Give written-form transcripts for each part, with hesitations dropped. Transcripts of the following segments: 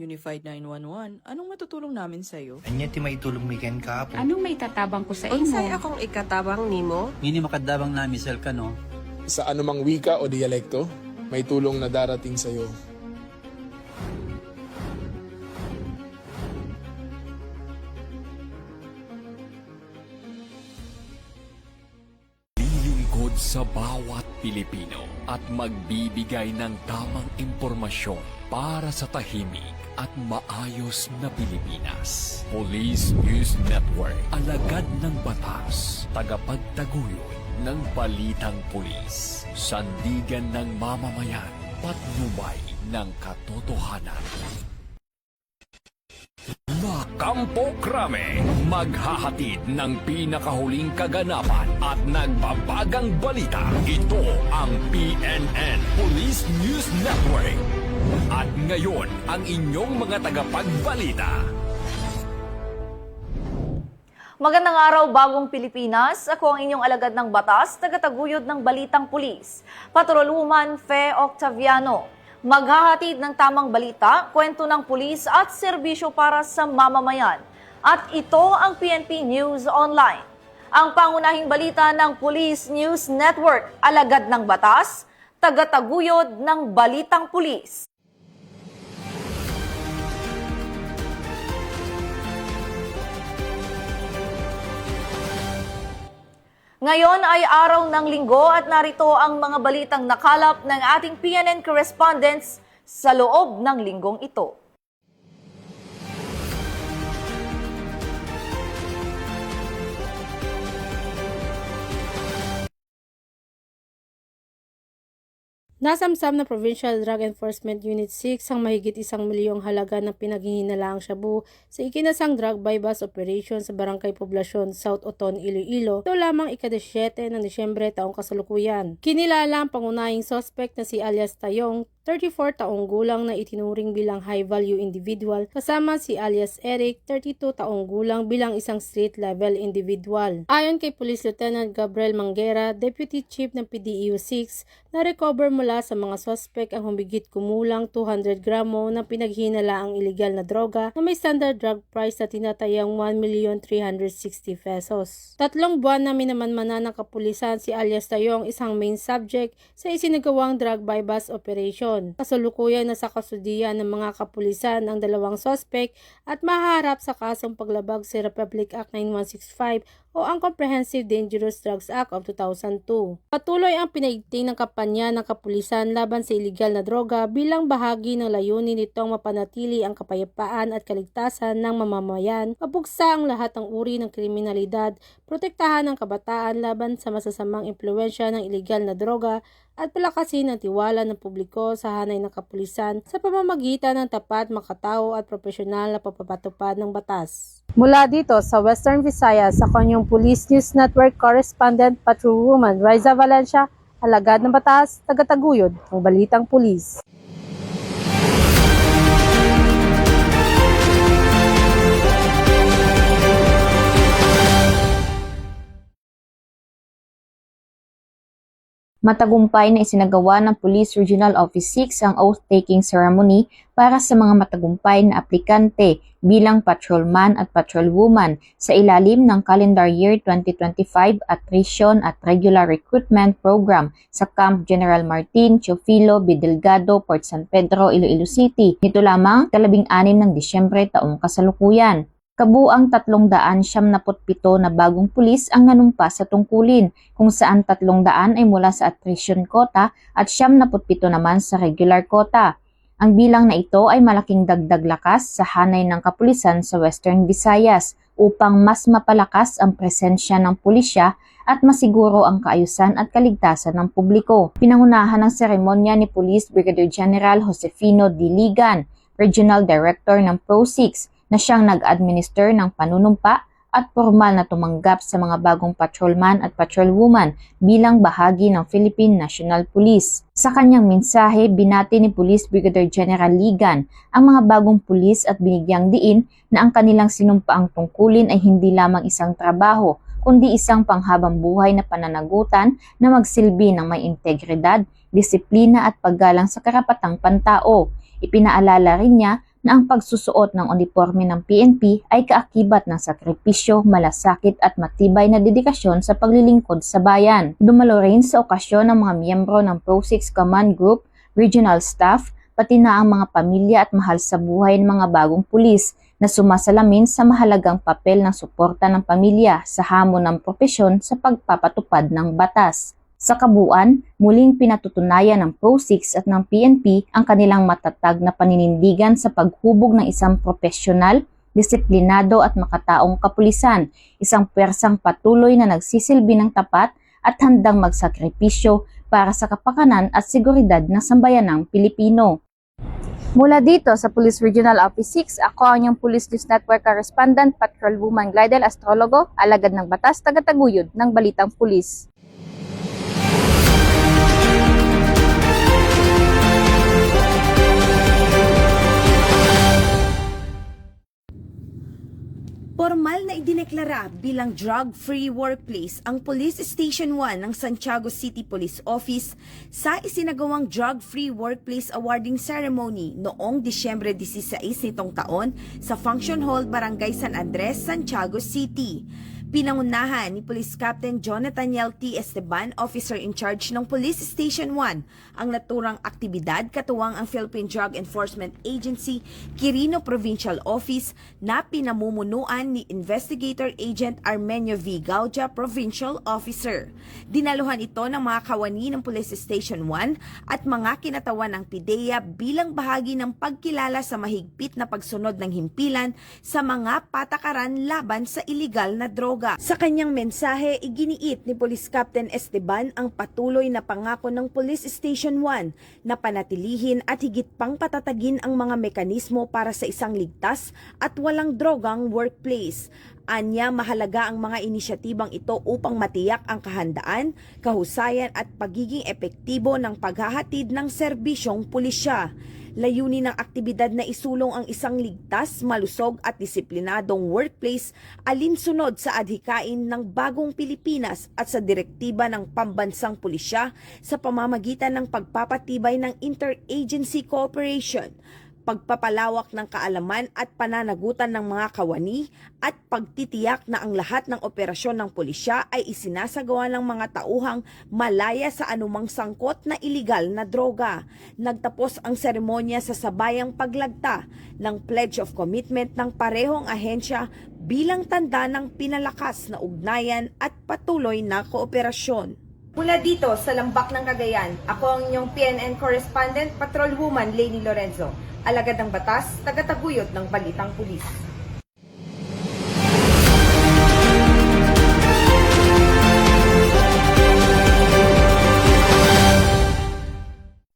Unified 911, anong matutulong namin sa'yo? Anya ti maitulong mi ken kapo. Anong may tatabang ko sa Unsay imo? akong ikatabang nimo? Ngini makadabang na misal ka no. Sa anumang wika o dialekto, may tulong na darating sa iyo. Lilingkod sa bawat Pilipino at magbibigay ng tamang impormasyon para sa tahimik at maayos na Pilipinas. Police News Network, alagad ng batas, tagapagtaguyod ng balitang pulis, sandigan ng mamamayan, patnubay ng katotohanan. La Campo Crame, maghahatid ng pinakahuling kaganapan at nagbabagang balita. Ito ang PNN Police News Network. At ngayon, ang inyong mga tagapagbalita. Magandang araw, Bagong Pilipinas. Ako ang inyong alagad ng batas, tagataguyod ng Balitang Pulis, Patrolwoman Fe Octaviano. Maghahatid ng tamang balita, kwento ng pulis at serbisyo para sa mamamayan. At ito ang PNP News Online. Ang pangunahing balita ng Police News Network, alagad ng batas, tagataguyod ng Balitang Pulis. Ngayon ay araw ng linggo at narito ang mga balitang nakalap ng ating PNN correspondents sa loob ng linggong ito. Nasamsam ng Provincial Drug Enforcement Unit 6 ang mahigit 1 milyong halaga ng pinaghihinalaang shabu sa ikinasang drug buy-bust operation sa Barangay Poblacion, South Oton, Iloilo. Ito lamang ika-17 ng Disyembre taong kasalukuyan. Kinilala ang pangunahing suspect na si alias Tayong, 34 taong gulang na itinuring bilang high-value individual, kasama si alias Eric, 32 taong gulang bilang isang street-level individual. Ayon kay Police Lieutenant Gabriel Manguera, Deputy Chief ng PDEU 6, na-recover mula sa mga suspect ang humigit kumulang 200 gramo ng pinaghinalaang iligal na droga na may standard drug price na tinatayang 1,360,000 pesos. 3 buwan na minamanmanan ng kapulisan si alias Tayong, isang main subject sa isinagawang drug buy-bust operation. Kasalukuyan na sa kasudian ng mga kapulisan ang 2 suspect at mahaharap sa kasong paglabag sa Republic Act 9165 o ang Comprehensive Dangerous Drugs Act of 2002. Patuloy ang pinaigting ng kampanya ng kapulisan laban sa iligal na droga bilang bahagi ng layunin nitong mapanatili ang kapayapaan at kaligtasan ng mamamayan, mapugsa ang lahat ng uri ng kriminalidad, protektahan ang kabataan laban sa masasamang impluwensya ng iligal na droga at palakasin ang tiwala ng publiko sa hanay ng kapulisan sa pamamagitan ng tapat, makatao at profesional na pagpapatupad ng batas. Mula dito sa Western Visayas, sa kanyang Police News Network Correspondent Patrolwoman Riza Valencia, alagad ng batas, tagataguyod ng Balitang Pulis. Matagumpay na isinagawa ng Police Regional Office 6 ang oath-taking ceremony para sa mga matagumpay na aplikante bilang patrolman at patrolwoman sa ilalim ng calendar year 2025 Attrition at Regular Recruitment Program sa Camp General Martin, Teofilo B. Delgado, Port San Pedro, Iloilo City. Nito lamang 16 ng Disyembre taong kasalukuyan. Kabuang 377 na bagong pulis ang nanumpa sa tungkulin, kung saan 300 ay mula sa attrition quota at 77 naman sa regular quota. Ang bilang na ito ay malaking dagdag lakas sa hanay ng kapulisan sa Western Visayas upang mas mapalakas ang presensya ng pulisya at masiguro ang kaayusan at kaligtasan ng publiko. Pinangunahan ng seremonya ni Police Brigadier General Josefino Diligan, Regional Director ng Pro-6, na siyang nag-administer ng panunumpa at formal na tumanggap sa mga bagong patrolman at patrolwoman bilang bahagi ng Philippine National Police. Sa kanyang mensahe, binati ni Police Brigadier General Ligan ang mga bagong pulis at binigyang diin na ang kanilang sinumpaang tungkulin ay hindi lamang isang trabaho, kundi isang panghabang buhay na pananagutan na magsilbi ng may integridad, disiplina at paggalang sa karapatang pantao. Ipinaalala rin niya na ang pagsusuot ng uniforme ng PNP ay kaakibat ng sakripisyo, malasakit at matibay na dedikasyon sa paglilingkod sa bayan. Dumalo rin sa okasyon ng mga miyembro ng Pro-6 Command Group, regional staff, pati na ang mga pamilya at mahal sa buhay ng mga bagong pulis na sumasalamin sa mahalagang papel ng suporta ng pamilya sa hamon ng propesyon sa pagpapatupad ng batas. Sa kabuuan, muling pinatutunayan ng Pro-6 at ng PNP ang kanilang matatag na paninindigan sa paghubog ng isang profesional, disiplinado at makataong kapulisan, isang pwersang patuloy na nagsisilbi ng tapat at handang magsakripisyo para sa kapakanan at seguridad ng sambayanang Pilipino. Mula dito sa Police Regional Office 6, ako ang inyong Police News Network Correspondent, Patrolwoman Glidel Astrologo, alagad ng batas, tagataguyod ng Balitang Pulis. Formal na idineklara bilang drug-free workplace ang Police Station 1 ng Santiago City Police Office sa isinagawang Drug-Free Workplace Awarding Ceremony noong Disyembre 16 nitong taon sa Function Hall, Barangay San Andres, Santiago City. Pinangunahan ni Police Captain Jonathan Yel T. Esteban, Officer in Charge ng Police Station 1, ang naturang aktibidad katuwang ang Philippine Drug Enforcement Agency Quirino Provincial Office na pinamumunuan ni Investigator Agent Armenio V. Gaudia, Provincial Officer. Dinaluhan ito ng mga kawani ng Police Station 1 at mga kinatawan ng PIDEA bilang bahagi ng pagkilala sa mahigpit na pagsunod ng himpilan sa mga patakaran laban sa iligal na droga. Sa kanyang mensahe, iginiit ni Police Captain Esteban ang patuloy na pangako ng Police Station 1 na panatilihin at higit pang patatagin ang mga mekanismo para sa isang ligtas at walang drogang workplace. Anya, mahalaga ang mga inisyatibang ito upang matiyak ang kahandaan, kahusayan at pagiging epektibo ng paghahatid ng serbisyong pulisya. Layunin ng aktibidad na isulong ang isang ligtas, malusog at disiplinadong workplace alinsunod sa adhikain ng bagong Pilipinas at sa direktiba ng pambansang pulisya sa pamamagitan ng pagpapatibay ng interagency cooperation, pagpapalawak ng kaalaman at pananagutan ng mga kawani at pagtitiyak na ang lahat ng operasyon ng pulisya ay isinasagawa ng mga tauhang malaya sa anumang sangkot na iligal na droga. Nagtapos ang seremonya sa sabayang paglagta ng Pledge of Commitment ng parehong ahensya bilang tanda ng pinalakas na ugnayan at patuloy na kooperasyon. Mula dito sa Lambak ng Cagayan, ako ang inyong PNN Correspondent, Patrolwoman Lainey Lorenzo, alagad ng batas, tagataguyod ng Balitang Pulis.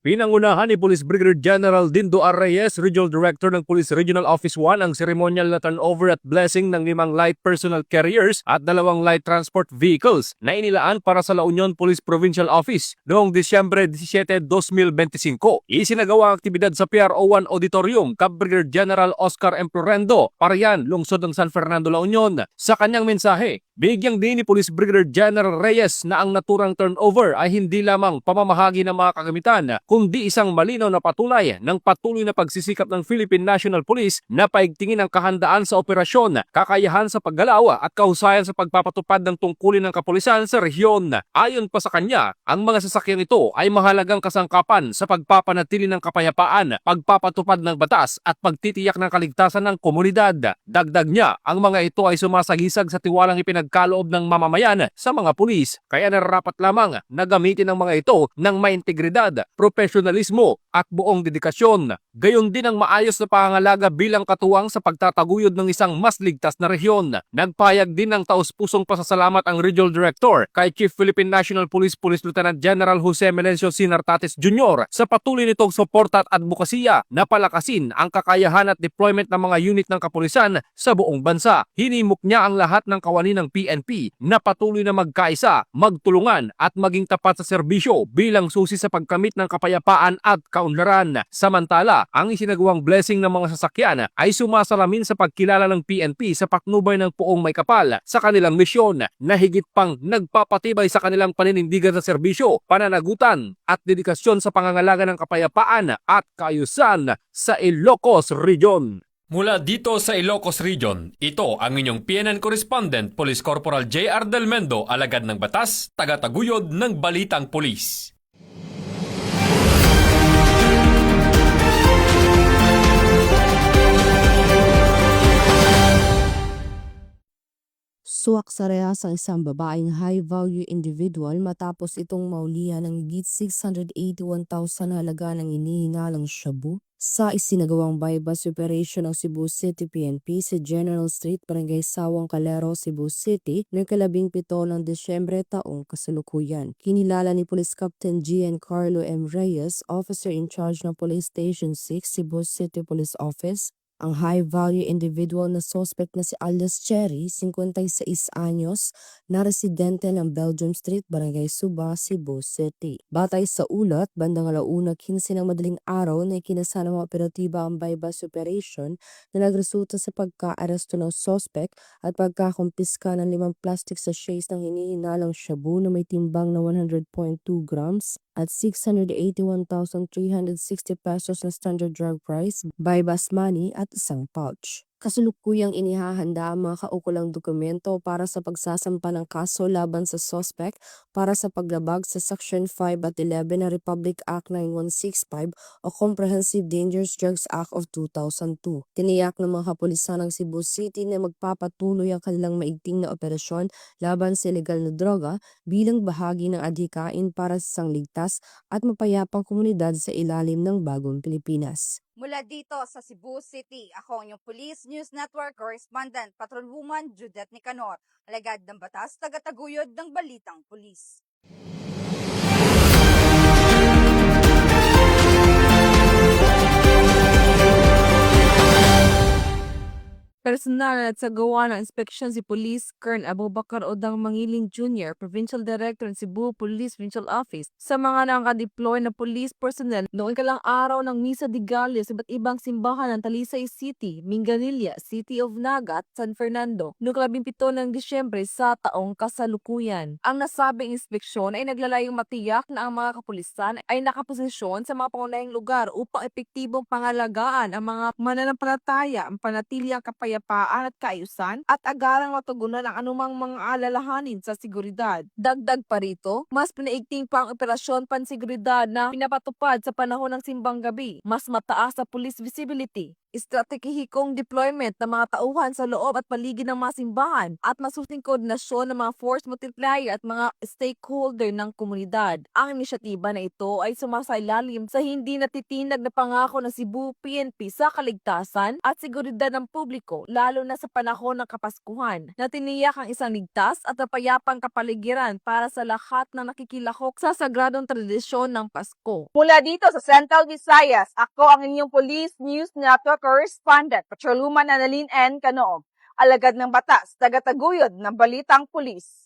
Pinangunahan ni Police Brigadier General Dindo R. Reyes, Regional Director ng Police Regional Office 1, ang ceremonial na turnover at blessing ng 5 light personal carriers at 2 light transport vehicles na inilaan para sa La Union Police Provincial Office noong Disyembre 17, 2025. Isinagawa ang aktibidad sa PRO1 Auditorium, Cab Brigadier General Oscar M. Florendo, Parian, lungsod ng San Fernando, La Union. Sa kanyang mensahe, bigyang din ni Police Brigadier General Reyes na ang naturang turnover ay hindi lamang pamamahagi ng mga kagamitan, kundi isang malinaw na patunay ng patuloy na pagsisikap ng Philippine National Police na paigtingin ang kahandaan sa operasyon, kakayahan sa paggalaw at kahusayan sa pagpapatupad ng tungkulin ng kapulisan sa rehiyon. Ayon pa sa kanya, ang mga sasakyang ito ay mahalagang kasangkapan sa pagpapanatili ng kapayapaan, pagpapatupad ng batas at pagtitiyak ng kaligtasan ng komunidad. Dagdag niya, ang mga ito ay sumasagisag sa tiwalang ipinagkaloob ng mamamayan sa mga pulis, kaya nararapat lamang na gamitin ang mga ito ng may integridad, profesionalismo at buong dedikasyon. Gayon din ang maayos na pangangalaga bilang katuwang sa pagtataguyod ng isang mas ligtas na rehiyon. Nagpayag din ng taus-pusong pasasalamat ang Regional Director kay Chief Philippine National Police Police Lieutenant General Jose Melencio Sinartates Jr. sa patuloy nitong suporta at advokasya na palakasin ang kakayahan at deployment ng mga unit ng kapulisan sa buong bansa. Hinimok niya ang lahat ng kawani ng PNP na patuloy na magkaisa, magtulungan at maging tapat sa serbisyo bilang susi sa pagkamit ng kapayapaan kapayapaan at kaunlaran. Samantala, ang isinagawang blessing ng mga sasakyan ay sumasalamin sa pagkilala ng PNP sa patnubay ng Poong Maykapal sa kanilang misyon na higit pang nagpapatibay sa kanilang paninindigan sa serbisyo, pananagutan at dedikasyon sa pangangalaga ng kapayapaan at kaayusan sa Ilocos Region. Mula dito sa Ilocos Region, ito ang inyong PNN Correspondent, Police Corporal J.R. Del Mendo, alagad ng batas, tagataguyod ng Balitang Pulis. Suwak sa rehas ang isang babaeng high-value individual matapos itong maulihan ng higit 681,000 halaga ng inihinalang shabu sa isinagawang bypass operation ng Cebu City PNP sa General Street, Barangay Sawang Calero, Cebu City noong 17 ng Desyembre taong kasalukuyan. Kinilala ni Police Captain Giancarlo M. Reyes, Officer in Charge ng Police Station 6, Cebu City Police Office, ang high-value individual na suspect na si alias Cherry, 56 anyos, na residente ng Belgium Street, Barangay Suba, Cebu City. Batay sa ulat, bandang 1:15 ng madaling araw na ikinasa ng mga operatiba ang bypass operation na nagresulta sa pagka-aresto ng suspect at pagkakumpiska ng 5 plastic sachets ng hinihinalang shabu na may timbang na 100.2 grams at 681,360 pesos na standard drug price, bypass money at isang pouch. Kasulukuyang inihahanda ang mga kaukulang dokumento para sa pagsasampa ng kaso laban sa suspect para sa paglabag sa Section 5 at 11 ng Republic Act 9165 o Comprehensive Dangerous Drugs Act of 2002. Tiniyak ng mga kapulisan ng Cebu City na magpapatuloy ang kanilang maigting na operasyon laban sa ilegal na droga bilang bahagi ng adhikain para sa isang ligtas at mapayapang komunidad sa ilalim ng bagong Pilipinas. Mula dito sa Cebu City, ako ang inyong Police News Network Correspondent, Patrolwoman Judith Nicanor, alagad ng batas, tagataguyod ng Balitang Pulis. Personal at sa gawa ng inspeksyon si Police Colonel Abubakar Odang Mangiling Jr., Provincial Director ng Cebu Police Provincial Office, sa mga nakadeploy na police personnel noong ikalang araw ng Misa de Gallo sa iba't ibang simbahan ng Talisay City, Minganilla, City of Naga at San Fernando noong 17 ng Disyembre sa taong kasalukuyan. Ang nasabing inspeksyon ay naglalayong matiyak na ang mga kapulisan ay nakaposisyon sa mga pangunahing lugar upang epektibong pangalagaan ang mga mananampalataya, ang panatiliang kapayapaan at kaayusan at agarang matugunan ang anumang mga alalahanin sa seguridad. Dagdag pa rito, mas pinaigting pa ang operasyon panseguridad na pinapatupad sa panahon ng simbang gabi, mas mataas sa police visibility, estratehikong deployment ng mga tauhan sa loob at paligid ng mga simbahan at masusing koordinasyon ng mga force multiplier at mga stakeholder ng komunidad. Ang inisyatiba na ito ay sumasailalim sa hindi natitinag na pangako ng Cebu PNP sa kaligtasan at seguridad ng publiko, lalo na sa panahon ng Kapaskuhan, na tiniyak ang isang ligtas at mapayapang kapaligiran para sa lahat ng nakikilahok sa sagradong tradisyon ng Pasko. Mula dito sa Central Visayas, ako ang inyong Police News Network Correspondent, Patrolwoman Annalyn N. Canoog, alagad ng batas, tagataguyod ng Balitang Pulis.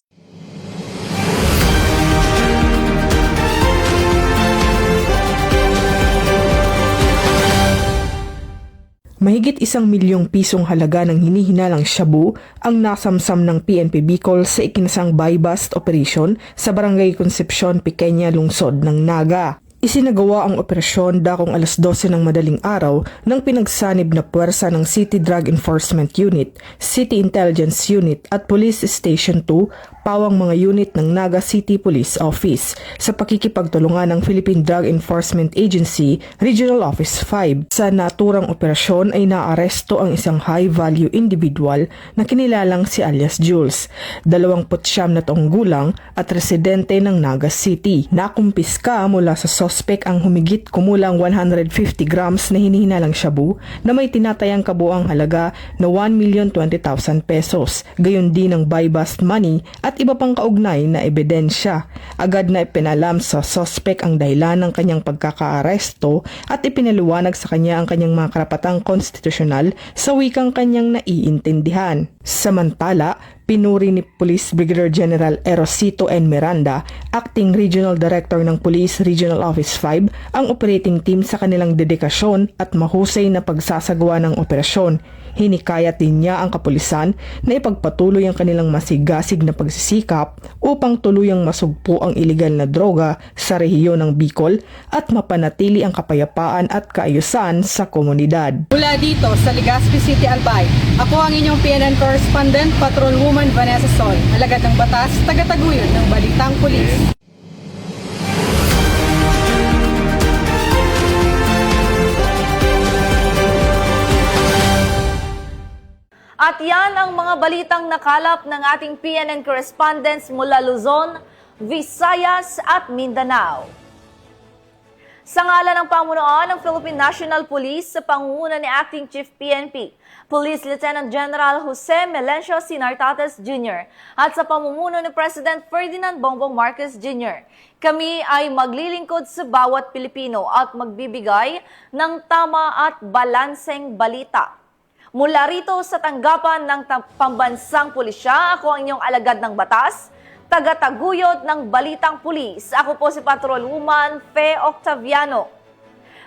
Mahigit 1 milyong pisong halaga ng hinihinalang shabu ang nasamsam ng PNP Bicol sa ikinasang buy-bust operation sa Barangay Concepcion, Pequeña, Lungsod ng Naga. Isinagawa ang operasyon dakong 12:00 ng madaling araw ng pinagsanib na puwersa ng City Drug Enforcement Unit, City Intelligence Unit at Police Station 2, pawang mga unit ng Naga City Police Office sa pakikipagtulungan ng Philippine Drug Enforcement Agency Regional Office 5. Sa naturang operasyon ay naaresto ang isang high-value individual na kinilalang si alias Jules, 29 na taong gulang at residente ng Naga City. Nakumpiska mula sa suspect ang humigit kumulang 150 grams na hinihinalang shabu na may tinatayang kabuang halaga na 1,020,000 pesos, gayon din ang buy-bust money at iba pang kaugnay na ebidensya. Agad na ipinalam sa suspect ang dahilan ng kanyang pagkakaaresto at ipinaliwanag sa kanya ang kanyang mga karapatang konstitusyonal sa wikang kanyang naiintindihan. Samantala, Pinuri ni Police Brigadier General Erosito N. Miranda, Acting Regional Director ng Police Regional Office 5, ang operating team sa kanilang dedikasyon at mahusay na pagsasagawa ng operasyon. Hinikayat din niya ang kapulisan na ipagpatuloy ang kanilang masigasig na pagsisikap upang tuluyang masugpo ang iligal na droga sa rehiyon ng Bicol at mapanatili ang kapayapaan at kaayusan sa komunidad. Mula dito sa Legazpi City, Albay, ako ang inyong PNN correspondent, Patrolwoman Vanessa Sol, alagad ng batas, tagataguyod ng Balitang Pulis. At yan ang mga balitang nakalap ng ating PNN correspondents mula Luzon, Visayas at Mindanao. Sa ngalan ng pamunuan ng Philippine National Police sa pangunguna ni Acting Chief PNP, Police Lieutenant General Jose Melencio Sinartates Jr. at sa pamumuno ni President Ferdinand Bongbong Marcos Jr., kami ay maglilingkod sa bawat Pilipino at magbibigay ng tama at balanseng balita. Mula rito sa tanggapan ng pambansang pulisya, ako ang inyong alagad ng batas, tagataguyod ng Balitang Pulis. Ako po si Patrolwoman Fe Octaviano.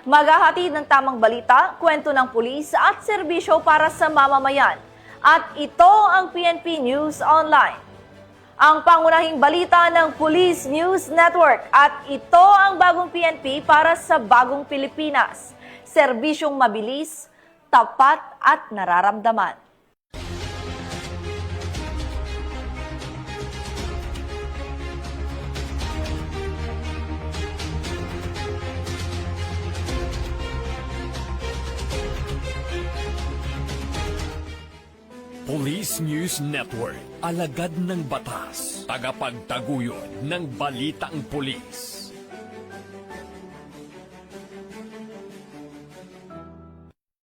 Maghahatid ng tamang balita, kwento ng pulis at serbisyo para sa mamamayan. At ito ang PNP News Online. Ang pangunahing balita ng Police News Network at ito ang bagong PNP para sa bagong Pilipinas. Serbisyong mabilis, tapat at nararamdaman. Police News Network, alagad ng batas, tagapagtaguyod ng balitang pulis.